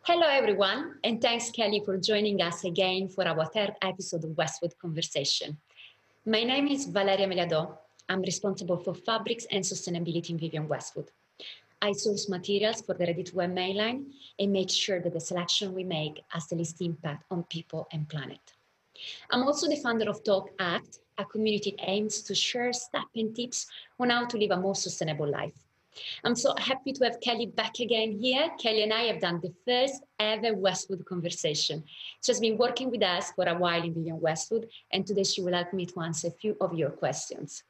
Hello, everyone, and thanks, Kelly, for joining us again for our third episode of Westwood Conversation. My name is Valeria Meliado. I'm responsible for fabrics and sustainability in Vivian Westwood. I source materials for the ready-to-wear mainline and make sure that the selection we make has the least impact on people and planet. I'm also the founder of Talk Act, a community that aims to share steps and tips on how to live a more sustainable life. I'm so happy to have Kelly back again here. Kelly and I have done the first ever Westwood conversation. She has been working with us for a while in Vivian Westwood, and today she will help me to answer a few of your questions.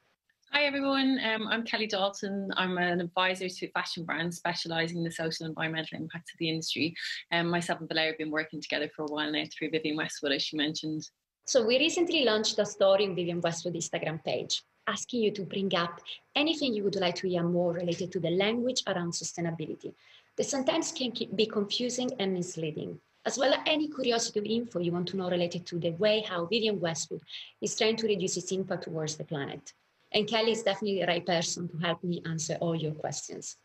Hi everyone, I'm Kellie Dalton. I'm an advisor to fashion brands specialising in the social and environmental impacts of the industry. Myself and Valeria have been working together for a while now through Vivian Westwood, as she mentioned. So we recently launched a story on Vivian Westwood Instagram page, asking you to bring up anything you would like to hear more related to the language around sustainability that sometimes can be confusing and misleading, as well as any curiosity or info you want to know related to the way how Vivian Westwood is trying to reduce its impact towards the planet. And Kelly is definitely the right person to help me answer all your questions.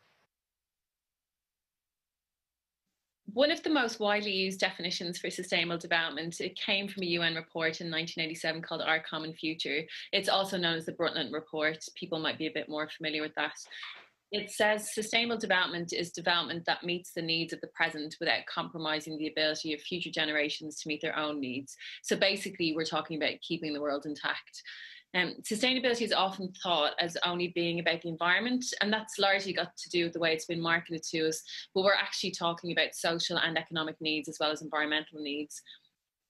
One of the most widely used definitions for sustainable development, it came from a UN report in 1987 called Our Common Future. It's also known as the Brundtland Report. People might be a bit more familiar with that. It says sustainable development is development that meets the needs of the present without compromising the ability of future generations to meet their own needs. So basically, we're talking about keeping the world intact. Sustainability is often thought as only being about the environment, and that's largely got to do with the way it's been marketed to us, but we're actually talking about social and economic needs as well as environmental needs.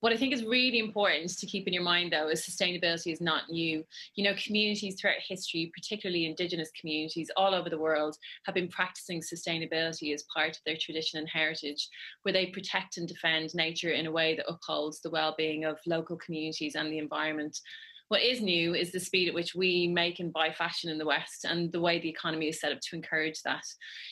What I think is really important to keep in your mind, though, is sustainability is not new. You know, communities throughout history, particularly Indigenous communities all over the world, have been practicing sustainability as part of their tradition and heritage, where they protect and defend nature in a way that upholds the well-being of local communities and the environment. What is new is the speed at which we make and buy fashion in the West and the way the economy is set up to encourage that.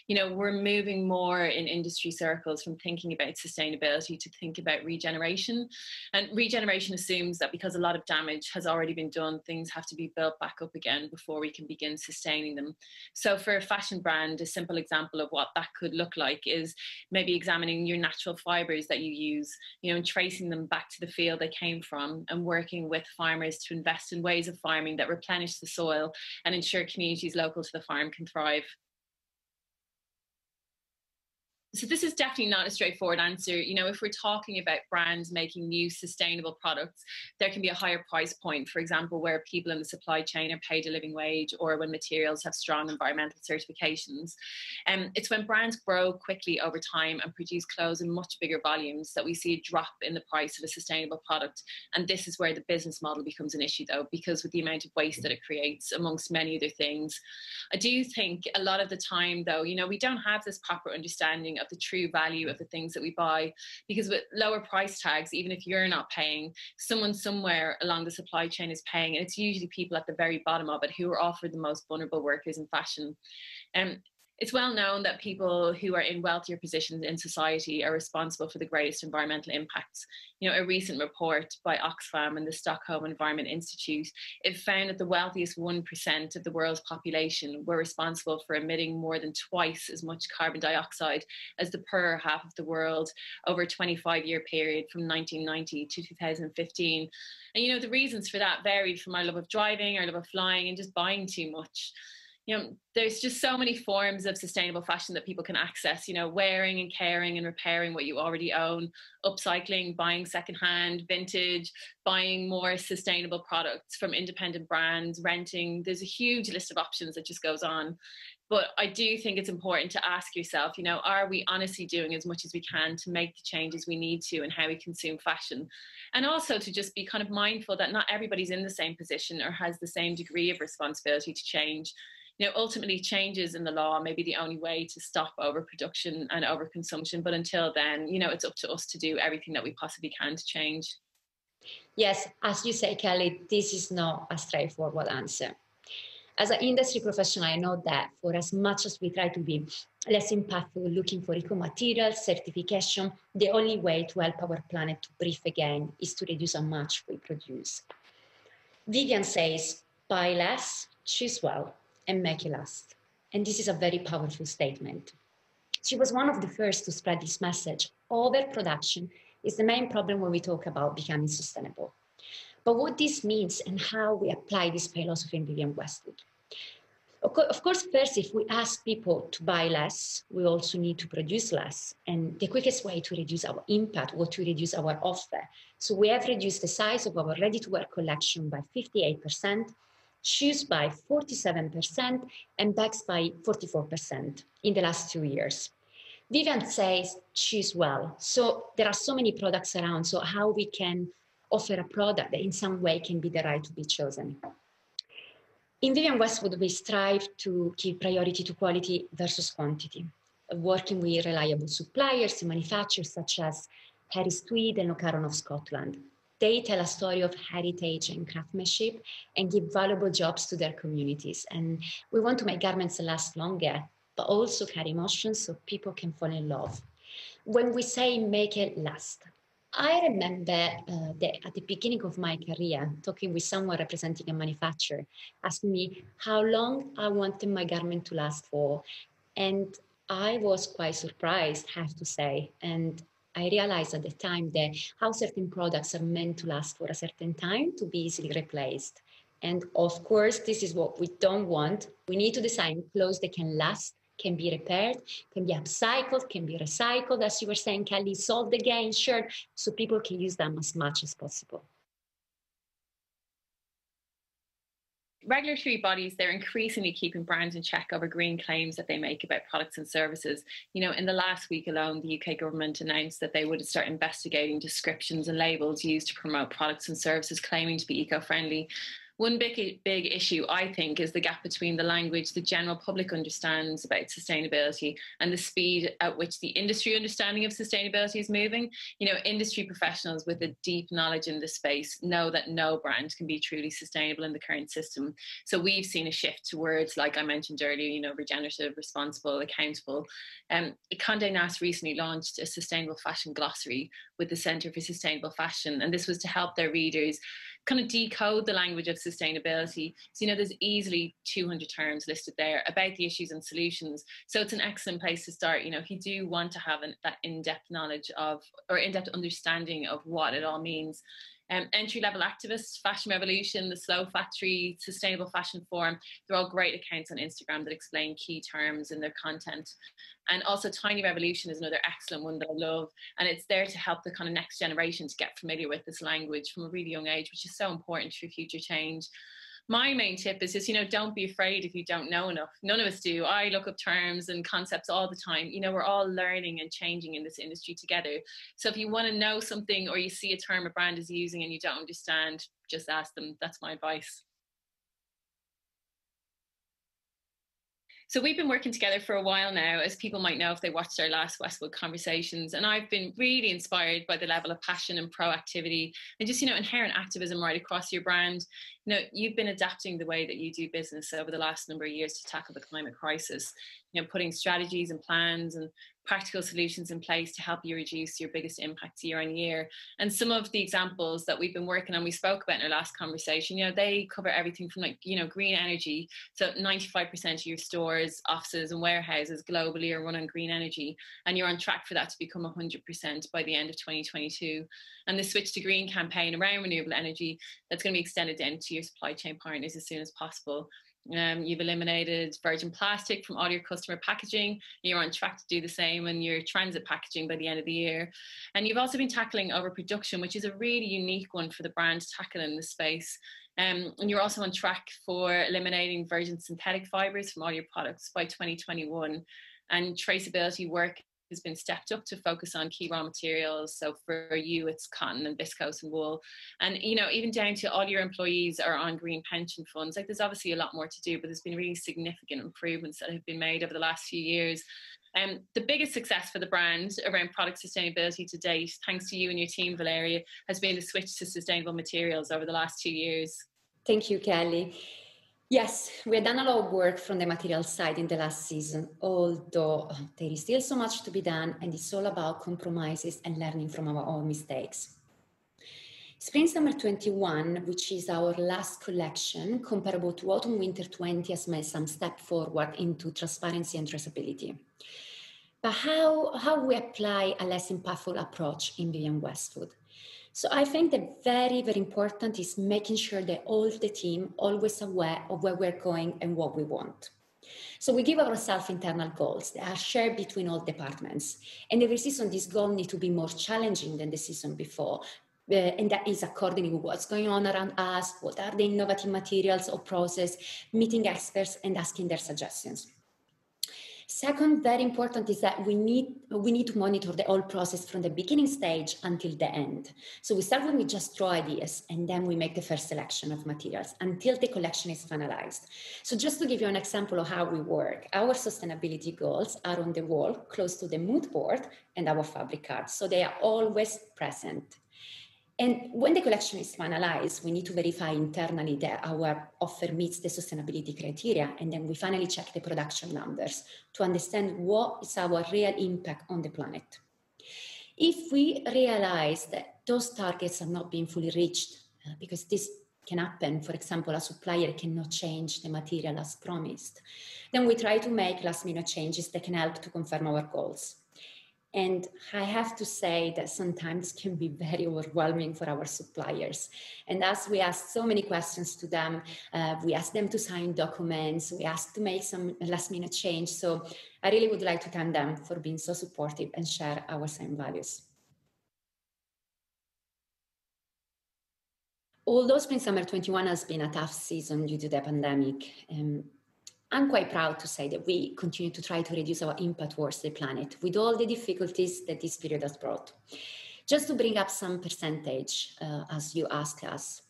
You know, we're moving more in industry circles from thinking about sustainability to think about regeneration. And regeneration assumes that because a lot of damage has already been done, things have to be built back up again before we can begin sustaining them. So for a fashion brand, a simple example of what that could look like is maybe examining your natural fibres that you use, you know, and tracing them back to the field they came from and working with farmers to invest in ways of farming that replenish the soil and ensure communities local to the farm can thrive. So this is definitely not a straightforward answer. You know, if we're talking about brands making new sustainable products, there can be a higher price point, for example, where people in the supply chain are paid a living wage or when materials have strong environmental certifications. It's when brands grow quickly over time and produce clothes in much bigger volumes that we see a drop in the price of a sustainable product. And this is where the business model becomes an issue, though, because with the amount of waste that it creates, amongst many other things. I do think a lot of the time, though, you know, we don't have this proper understanding of the true value of the things that we buy, because with lower price tags, even if you're not paying, someone somewhere along the supply chain is paying, and it's usually people at the very bottom of it who are offered the most vulnerable workers in fashion. It's well known that people who are in wealthier positions in society are responsible for the greatest environmental impacts. You know, a recent report by Oxfam and the Stockholm Environment Institute, it found that the wealthiest 1% of the world's population were responsible for emitting more than twice as much carbon dioxide as the poorer half of the world over a 25-year period from 1990 to 2015. And, you know, the reasons for that varied from our love of driving, our love of flying, and just buying too much. You know, there's just so many forms of sustainable fashion that people can access, you know, wearing and caring and repairing what you already own, upcycling, buying secondhand, vintage, buying more sustainable products from independent brands, renting. There's a huge list of options that just goes on. But I do think it's important to ask yourself, you know, are we honestly doing as much as we can to make the changes we need to in how we consume fashion? And also to just be kind of mindful that not everybody's in the same position or has the same degree of responsibility to change. You know, ultimately changes in the law may be the only way to stop overproduction and overconsumption. But until then, you know, it's up to us to do everything that we possibly can to change. Yes, as you say, Kelly, this is not a straightforward answer. As an industry professional, I know that for as much as we try to be less impactful, looking for eco-materials, certification, the only way to help our planet to breathe again is to reduce how much we produce. Vivian says, buy less, choose well, and make it last. And this is a very powerful statement. She was one of the first to spread this message. Overproduction is the main problem when we talk about becoming sustainable. But what this means and how we apply this philosophy in Vivienne Westwood. Of course, first, if we ask people to buy less, we also need to produce less. And the quickest way to reduce our impact was to reduce our offer. So we have reduced the size of our ready-to-wear collection by 58%, shoes by 47%, and bags by 44% in the last 2 years. Vivienne says, choose well. So there are so many products around, so how we can offer a product that in some way can be the right to be chosen. In Vivienne Westwood, we strive to give priority to quality versus quantity, working with reliable suppliers and manufacturers such as Harris Tweed and Locaron of Scotland. They tell a story of heritage and craftsmanship and give valuable jobs to their communities. And we want to make garments last longer, but also carry emotions so people can fall in love. When we say make it last, I remember that at the beginning of my career, talking with someone representing a manufacturer, asking me how long I wanted my garment to last for. And I was quite surprised, I have to say. And I realized at the time that how certain products are meant to last for a certain time to be easily replaced. And of course, this is what we don't want. We need to design clothes that can last, can be repaired, can be upcycled, can be recycled, as you were saying, Kellie, sold again, shared, so people can use them as much as possible. Regulatory bodies, they're increasingly keeping brands in check over green claims that they make about products and services. You know, in the last week alone, the UK government announced that they would start investigating descriptions and labels used to promote products and services claiming to be eco-friendly. One big issue, I think, is the gap between the language the general public understands about sustainability and the speed at which the industry understanding of sustainability is moving. You know, industry professionals with a deep knowledge in this space know that no brand can be truly sustainable in the current system. So we've seen a shift to words like I mentioned earlier, you know, regenerative, responsible, accountable. Condé Nast recently launched a sustainable fashion glossary with the Centre for Sustainable Fashion, and this was to help their readers kind of decode the language of sustainability. So, you know, there's easily 200 terms listed there about the issues and solutions. So it's an excellent place to start, you know, if you do want to have that in-depth knowledge of, or in-depth understanding of what it all means. Entry-level activists, Fashion Revolution, The Slow Factory, Sustainable Fashion Forum, they're all great accounts on Instagram that explain key terms in their content. And also Tiny Revolution is another excellent one that I love. And it's there to help the kind of next generation to get familiar with this language from a really young age, which is so important for future change. My main tip is just, you know, don't be afraid if you don't know enough. None of us do. I look up terms and concepts all the time. You know, we're all learning and changing in this industry together. So if you want to know something or you see a term a brand is using and you don't understand, just ask them. That's my advice. So we've been working together for a while now, as people might know if they watched our last Westwood conversations, and I've been really inspired by the level of passion and proactivity and just, you know, inherent activism right across your brand. You know, you've been adapting the way that you do business over the last number of years to tackle the climate crisis, you know, putting strategies and plans and practical solutions in place to help you reduce your biggest impacts year on year. And some of the examples that we've been working on, we spoke about in our last conversation, you know, they cover everything from, like, you know, green energy. So 95% of your stores, offices and warehouses globally are run on green energy. And you're on track for that to become 100% by the end of 2022. And the Switch to Green campaign around renewable energy, that's going to be extended down to your supply chain partners as soon as possible. You've eliminated virgin plastic from all your customer packaging. You're on track to do the same in your transit packaging by the end of the year. And you've also been tackling overproduction, which is a really unique one for the brand to tackle in this space. And you're also on track for eliminating virgin synthetic fibres from all your products by 2021. And traceability work has been stepped up to focus on key raw materials. So for you, it's cotton and viscose and wool. And, you know, even down to all your employees are on green pension funds. Like, there's obviously a lot more to do, but there's been really significant improvements that have been made over the last few years. The biggest success for the brand around product sustainability to date, thanks to you and your team, Valeria, has been the switch to sustainable materials over the last 2 years. Thank you, Kellie. Yes, we have done a lot of work from the material side in the last season, although there is still so much to be done, and it's all about compromises and learning from our own mistakes. Spring Summer 21, which is our last collection, comparable to Autumn Winter 20, has made some step forward into transparency and traceability. But how we apply a less impactful approach in Vivian Westwood? So I think that very, very important is making sure that all the team always aware of where we're going and what we want. So we give ourselves internal goals that are shared between all departments. And every season, these goals need to be more challenging than the season before. And that is according to what's going on around us, what are the innovative materials or process, meeting experts and asking their suggestions. Second, very important is that we need to monitor the whole process from the beginning stage until the end. So we start when we just draw ideas and then we make the first selection of materials until the collection is finalized. So just to give you an example of how we work, our sustainability goals are on the wall close to the mood board and our fabric cards. So they are always present. And when the collection is finalized, we need to verify internally that our offer meets the sustainability criteria, and then we finally check the production numbers to understand what is our real impact on the planet. If we realize that those targets are not being fully reached, because this can happen, for example, a supplier cannot change the material as promised, then we try to make last-minute changes that can help to confirm our goals. And I have to say that sometimes can be very overwhelming for our suppliers. And as we ask so many questions to them, we ask them to sign documents, we ask to make some last minute change. So I really would like to thank them for being so supportive and share our same values. Although Spring Summer 21 has been a tough season due to the pandemic, I'm quite proud to say that we continue to try to reduce our impact towards the planet with all the difficulties that this period has brought. Just to bring up some percentage, as you asked us,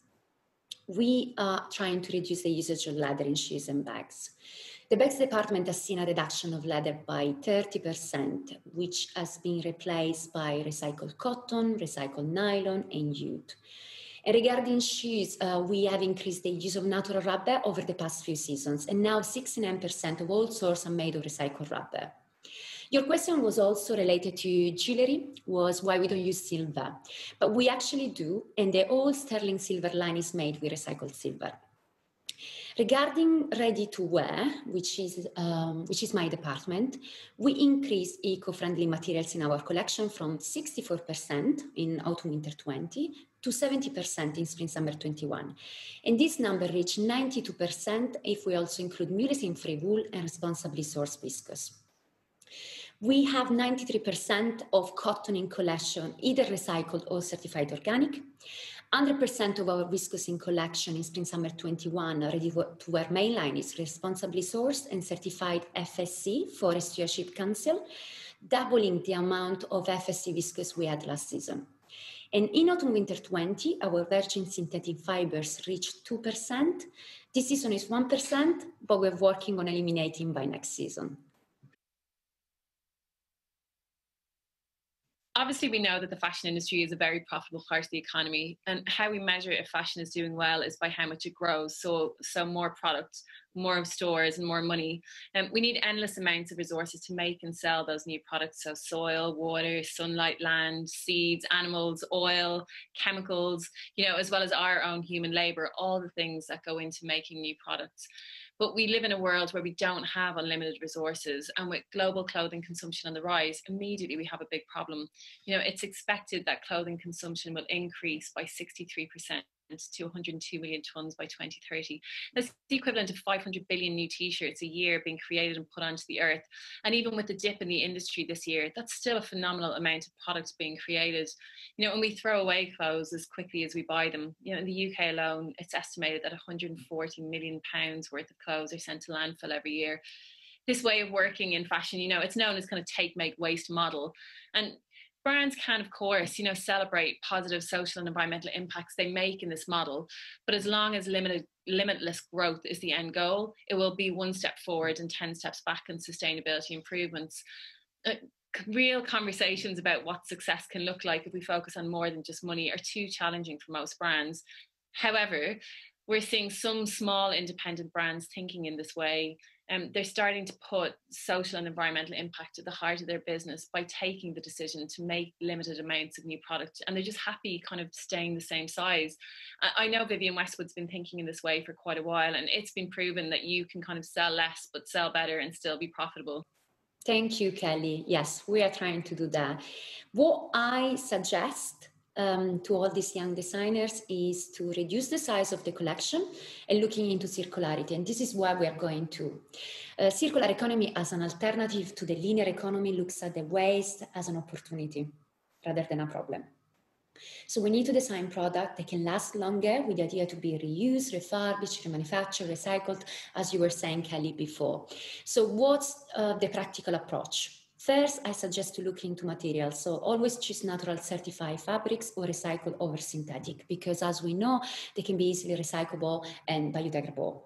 we are trying to reduce the usage of leather in shoes and bags. The bags department has seen a reduction of leather by 30%, which has been replaced by recycled cotton, recycled nylon, and jute. And regarding shoes, we have increased the use of natural rubber over the past few seasons, and now 69% of all soles are made of recycled rubber. Your question was also related to jewelry, was why we don't use silver. But we actually do, and the whole sterling silver line is made with recycled silver. Regarding ready-to-wear, which is my department, we increased eco-friendly materials in our collection from 64% in autumn-winter 20 to 70% in spring-summer 21. And this number reached 92% if we also include muresin-free wool and responsibly sourced viscose. We have 93% of cotton in collection, either recycled or certified organic. 100% of our viscose in collection in spring-summer 21 ready-to-wear mainline is responsibly sourced and certified FSC, Forest Stewardship Council, doubling the amount of FSC viscose we had last season. And in autumn-winter 20, our virgin synthetic fibers reached 2%. This season is 1%, but we're working on eliminating by next season. Obviously, we know that the fashion industry is a very profitable part of the economy, and how we measure if fashion is doing well is by how much it grows. So more products, more stores, and more money. And we need endless amounts of resources to make and sell those new products. So soil, water, sunlight, land, seeds, animals, oil, chemicals, as well as our own human labor, all the things that go into making new products. But we live in a world where we don't have unlimited resources, and with global clothing consumption on the rise, immediately we have a big problem. It's expected that clothing consumption will increase by 63% to 102 million tonnes by 2030. That's the equivalent of 500 billion new t-shirts a year being created and put onto the earth. And even with the dip in the industry this year, that's still a phenomenal amount of products being created. And we throw away clothes as quickly as we buy them. In the UK alone, it's estimated that 140 million pounds worth of clothes are sent to landfill every year. This way of working in fashion, it's known as kind of take, make, waste model. And brands can, of course, celebrate positive social and environmental impacts they make in this model. But as long as limitless growth is the end goal, it will be one step forward and 10 steps back in sustainability improvements. Real conversations about what success can look like if we focus on more than just money are too challenging for most brands. However, we're seeing some small independent brands thinking in this way. They're starting to put social and environmental impact at the heart of their business by taking the decision to make limited amounts of new product, and they're just happy kind of staying the same size. I know Vivian Westwood's been thinking in this way for quite a while, and it's been proven that you can kind of sell less but sell better and still be profitable. Thank you, Kellie. Yes, we are trying to do that. What I suggest to all these young designers is to reduce the size of the collection and looking into circularity. And this is why we are going to. Circular economy as an alternative to the linear economy looks at the waste as an opportunity rather than a problem. So we need to design products that can last longer with the idea to be reused, refurbished, remanufactured, recycled, as you were saying, Kellie, before. So what's the practical approach? First, I suggest to look into materials. So always choose natural certified fabrics or recycled over synthetic, because as we know, they can be easily recyclable and biodegradable.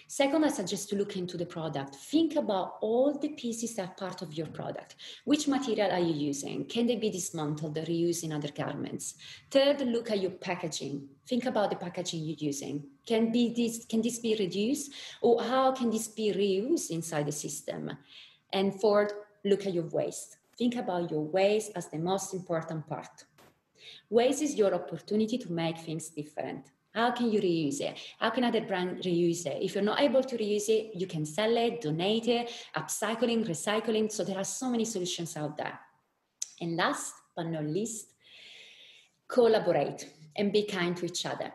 Second, I suggest to look into the product. Think about all the pieces that are part of your product. Which material are you using? Can they be dismantled or reused in other garments? Third, look at your packaging. Think about the packaging you're using. Can this be reduced, or how can this be reused inside the system? And fourth, look at your waste. Think about your waste as the most important part. Waste is your opportunity to make things different. How can you reuse it? How can other brands reuse it? If you're not able to reuse it, you can sell it, donate it, upcycling, recycling. So there are so many solutions out there. And last but not least, collaborate and be kind to each other.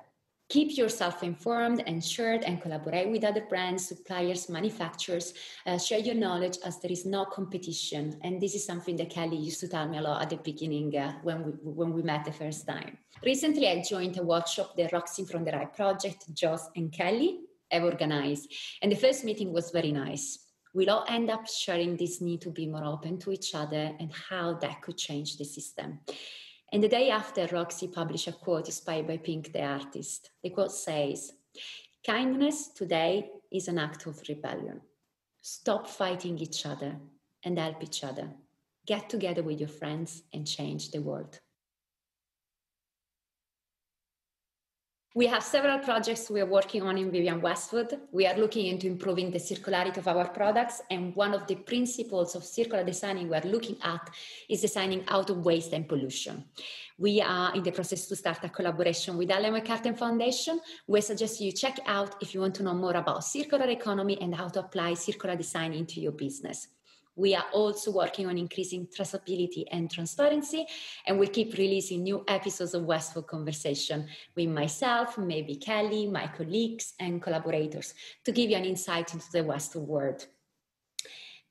Keep yourself informed and shared and collaborate with other brands, suppliers, manufacturers. Share your knowledge as there is no competition. And this is something that Kellie used to tell me a lot at the beginning when we met the first time. Recently, I joined a workshop that Roxy from the Right Project, Joss and Kellie have organized. And the first meeting was very nice. We'll all end up sharing this need to be more open to each other and how that could change the system. And the day after, Roxy published a quote inspired by Pink, the artist. The quote says, "Kindness today is an act of rebellion. Stop fighting each other and help each other. Get together with your friends and change the world." We have several projects we are working on in Vivian Westwood. We are looking into improving the circularity of our products, and one of the principles of circular designing we're looking at is designing out of waste and pollution. We are in the process to start a collaboration with Ellen MacArthur Foundation. We suggest you check out if you want to know more about circular economy and how to apply circular design into your business. We are also working on increasing traceability and transparency, and we'll keep releasing new episodes of Westwood Conversation with myself, maybe Kellie, my colleagues, and collaborators to give you an insight into the Westwood world.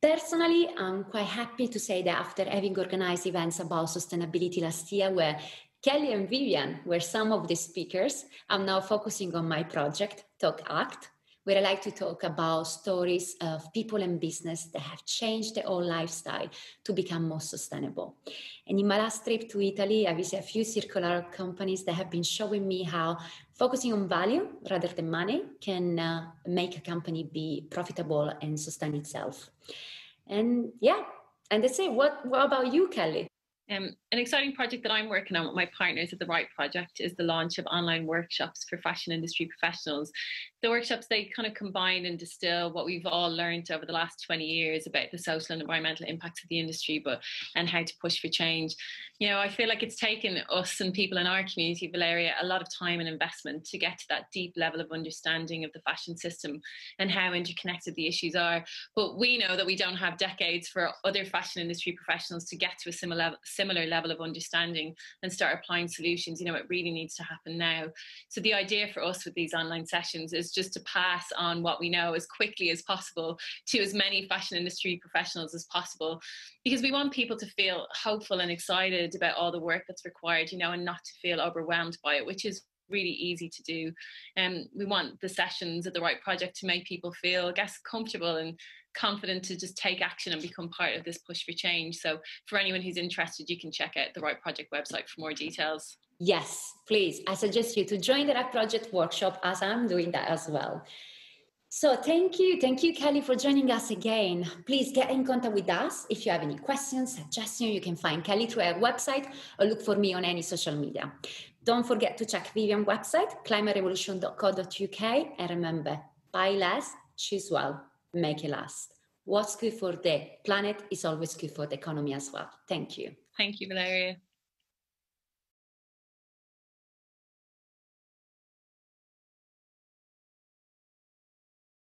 Personally, I'm quite happy to say that after having organized events about sustainability last year, where Kellie and Vivian were some of the speakers, I'm now focusing on my project, Talk Act, where I like to talk about stories of people and business that have changed their whole lifestyle to become more sustainable. And in my last trip to Italy, I visited a few circular companies that have been showing me how focusing on value rather than money can make a company be profitable and sustain itself. And yeah, and that's it. What about you, Kellie? An exciting project that I'm working on with my partners at the Right Project is the launch of online workshops for fashion industry professionals. The workshops, they kind of combine and distill what we've all learned over the last 20 years about the social and environmental impacts of the industry, and how to push for change. You know, I feel like it's taken us and people in our community, Valeria, a lot of time and investment to get to that deep level of understanding of the fashion system and how interconnected the issues are. But we know that we don't have decades for other fashion industry professionals to get to a similar level of understanding and start applying solutions. You know, it really needs to happen now. So the idea for us with these online sessions is just to pass on what we know as quickly as possible to as many fashion industry professionals as possible, because we want people to feel hopeful and excited about all the work that's required, you know, and not to feel overwhelmed by it, which is really easy to do. And we want the sessions at the Right Project to make people feel, I guess, comfortable and confident to just take action and become part of this push for change. So for anyone who's interested, you can check out the Right Project website for more details. Yes, please. I suggest you to join the Right Project workshop, as I'm doing that as well. So thank you, Kellie, for joining us again. Please get in contact with us. If you have any questions, suggestions, you can find Kellie through our website or look for me on any social media. Don't forget to check Vivian's website, climaterevolution.co.uk, and remember, buy less, choose well, make it last. What's good for the planet is always good for the economy as well. Thank you. Thank you, Valeria.